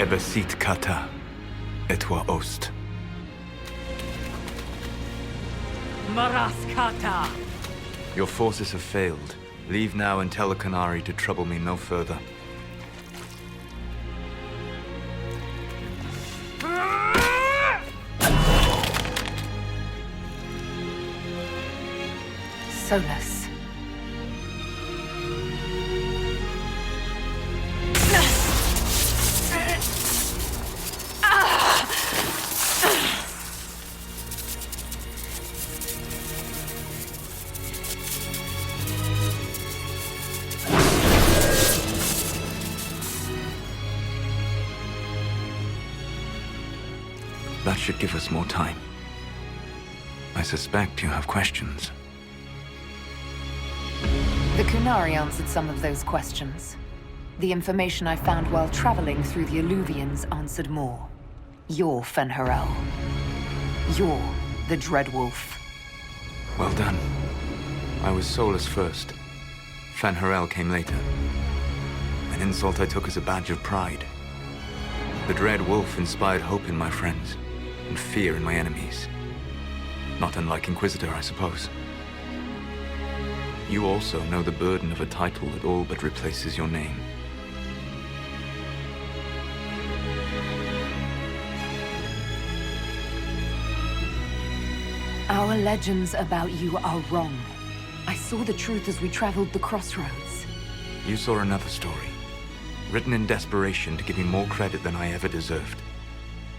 Hebesit kata, etwa ost. Maraskata! Your forces have failed. Leave now and tell the Qunari to trouble me no further. Solus. That should give us more time. I suspect you have questions. The Qunari answered some of those questions. The information I found while traveling through the Alluvians answered more. You're Fen'Harel. You're the Dreadwolf. Well done. I was Solus first. Fen'Harel came later. An insult I took as a badge of pride. The Dread Wolf inspired hope in my friends, and fear in my enemies. Not unlike Inquisitor, I suppose. You also know the burden of a title that all but replaces your name. Our legends about you are wrong. I saw the truth as we traveled the crossroads. You saw another story, written in desperation to give me more credit than I ever deserved.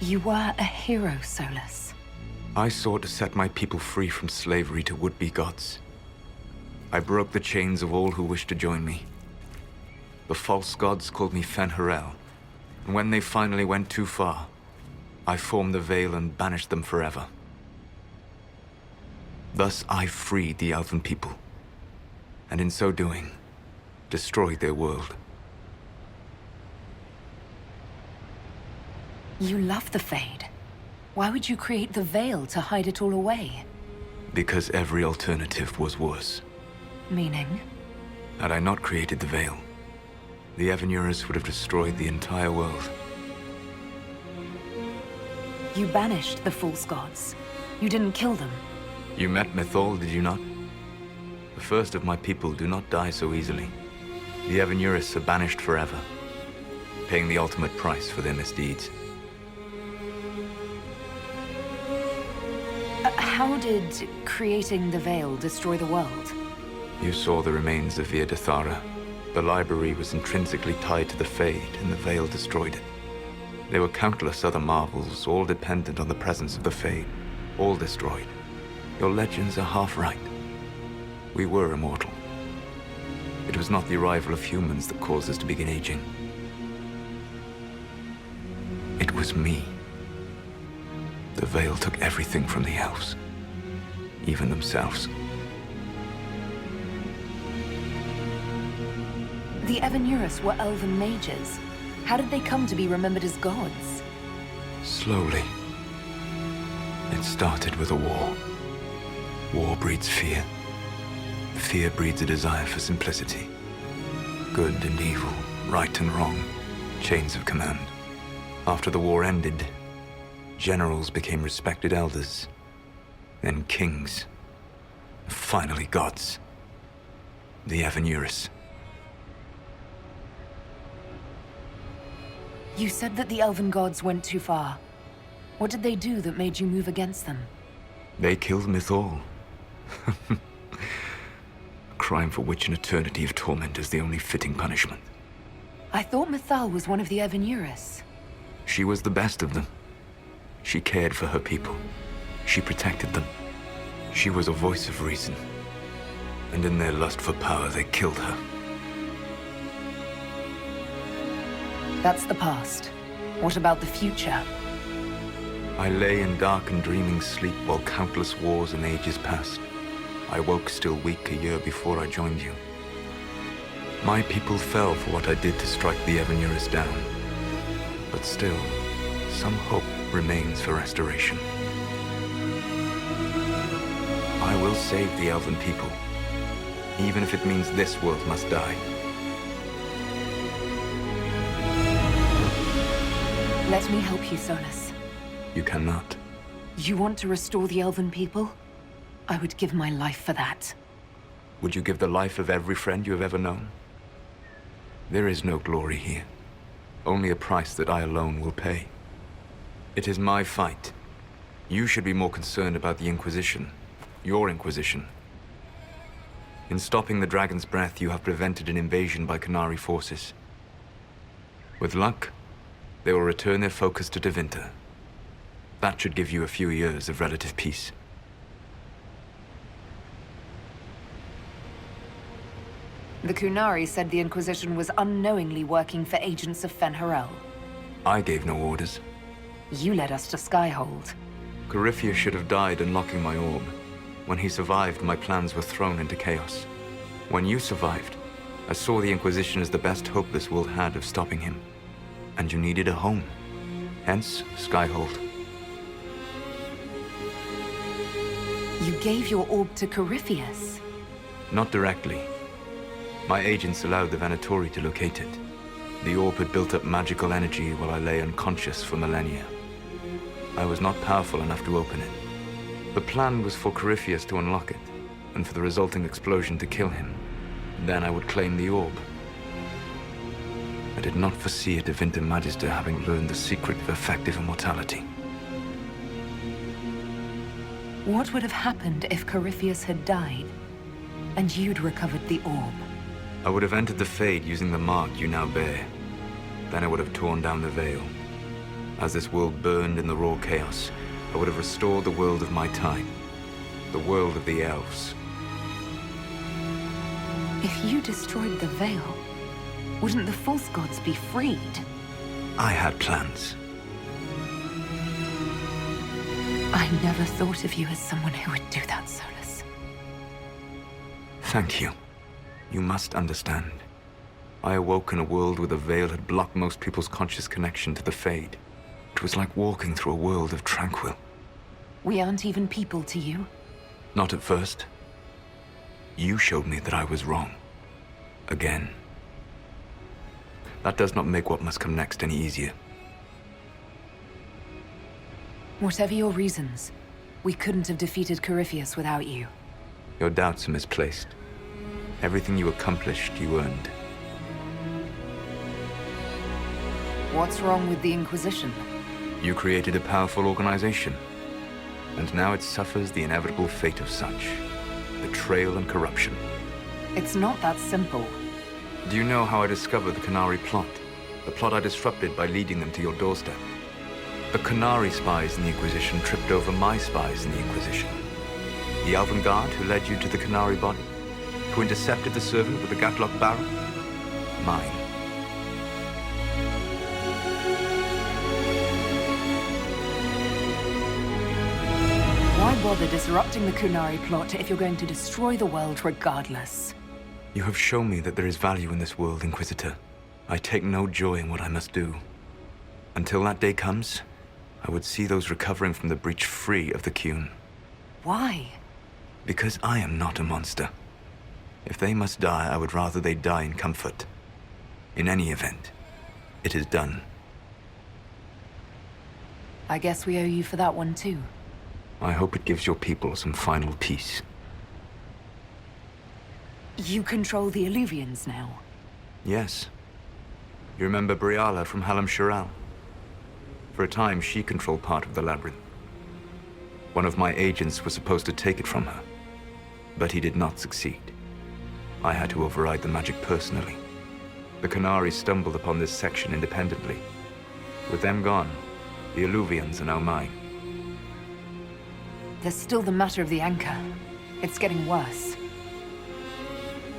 You were a hero, Solus. I sought to set my people free from slavery to would-be gods. I broke the chains of all who wished to join me. The false gods called me Fen'Harel, and when they finally went too far, I formed the Veil and banished them forever. Thus I freed the Elven people, and in so doing, destroyed their world. You love the Fade. Why would you create the Veil to hide it all away? Because every alternative was worse. Meaning? Had I not created the Veil, the Evanurus would have destroyed the entire world. You banished the false gods. You didn't kill them. You met Mythal, did you not? The first of my people do not die so easily. The Evanurus are banished forever, paying the ultimate price for their misdeeds. How did creating the Veil destroy the world? You saw the remains of Via Dathara. The library was intrinsically tied to the Fade, and the Veil destroyed it. There were countless other marvels, all dependent on the presence of the Fade, all destroyed. Your legends are half right. We were immortal. It was not the arrival of humans that caused us to begin aging. It was me. The Veil took everything from the elves, even themselves. The Evanurus were elven mages. How did they come to be remembered as gods? Slowly. It started with a war. War breeds fear. Fear breeds a desire for simplicity. Good and evil, right and wrong, chains of command. After the war ended, generals became respected elders, then kings, finally gods. The Evanurus. You said that the elven gods went too far. What did they do that made you move against them? They killed Mythal. A crime for which an eternity of torment is the only fitting punishment. I thought Mythal was one of the Evanurus. She was the best of them. She cared for her people. She protected them. She was a voice of reason. And in their lust for power, they killed her. That's the past. What about the future? I lay in dark and dreaming sleep while countless wars and ages passed. I woke still weak a year before I joined you. My people fell for what I did to strike the Evanurus down. But still, some hope remains for restoration. I will save the Elven people, even if it means this world must die. Let me help you, Solus. You cannot. You want to restore the Elven people? I would give my life for that. Would you give the life of every friend you have ever known? There is no glory here. Only a price that I alone will pay. It is my fight. You should be more concerned about the Inquisition. Your Inquisition. In stopping the Dragon's Breath, you have prevented an invasion by Qunari forces. With luck, they will return their focus to Tevinter. That should give you a few years of relative peace. The Qunari said the Inquisition was unknowingly working for agents of Fen'Harel. I gave no orders. You led us to Skyhold. Corypheus should have died unlocking my orb. When he survived, my plans were thrown into chaos. When you survived, I saw the Inquisition as the best hope this world had of stopping him. And you needed a home. Hence, Skyhold. You gave your orb to Corypheus? Not directly. My agents allowed the Venatori to locate it. The orb had built up magical energy while I lay unconscious for millennia. I was not powerful enough to open it. The plan was for Corypheus to unlock it, and for the resulting explosion to kill him. Then I would claim the orb. I did not foresee a Tevinter Magister having learned the secret of effective immortality. What would have happened if Corypheus had died, and you'd recovered the orb? I would have entered the Fade using the mark you now bear. Then I would have torn down the veil. As this world burned in the raw chaos, I would have restored the world of my time. The world of the elves. If you destroyed the veil, wouldn't the false gods be freed? I had plans. I never thought of you as someone who would do that, Solus. Thank you. You must understand. I awoke in a world where the veil had blocked most people's conscious connection to the Fade. It was like walking through a world of tranquil. We aren't even people to you. Not at first. You showed me that I was wrong. Again. That does not make what must come next any easier. Whatever your reasons, we couldn't have defeated Corypheus without you. Your doubts are misplaced. Everything you accomplished, you earned. What's wrong with the Inquisition? You created a powerful organization. And now it suffers the inevitable fate of such. Betrayal and corruption. It's not that simple. Do you know how I discovered the Qunari plot? The plot I disrupted by leading them to your doorstep. The Qunari spies in the Inquisition tripped over my spies in the Inquisition. The Elven Guard who led you to the Qunari body? Who intercepted the servant with the Gatlock barrel? Mine. Why bother disrupting the Qunari plot if you're going to destroy the world regardless? You have shown me that there is value in this world, Inquisitor. I take no joy in what I must do. Until that day comes, I would see those recovering from the breach free of the Qun. Why? Because I am not a monster. If they must die, I would rather they die in comfort. In any event, it is done. I guess we owe you for that one too. I hope it gives your people some final peace. You control the Illuvians now. Yes. You remember Briala from Hallam Shiral? For a time, she controlled part of the labyrinth. One of my agents was supposed to take it from her, but he did not succeed. I had to override the magic personally. The Qunari stumbled upon this section independently. With them gone, the Illuvians are now mine. There's still the matter of the anchor. It's getting worse.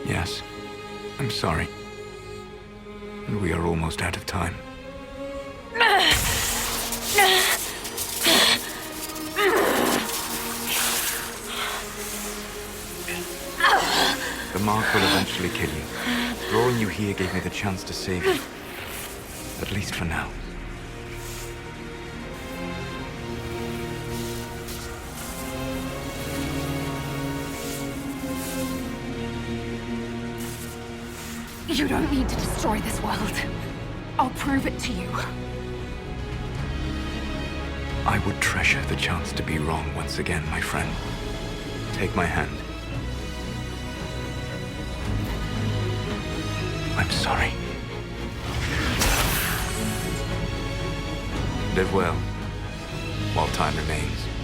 Yes, I'm sorry. And we are almost out of time. The mark will eventually kill you. Drawing you here gave me the chance to save you. At least for now. You don't need to destroy this world. I'll prove it to you. I would treasure the chance to be wrong once again, my friend. Take my hand. I'm sorry. Live well, while time remains.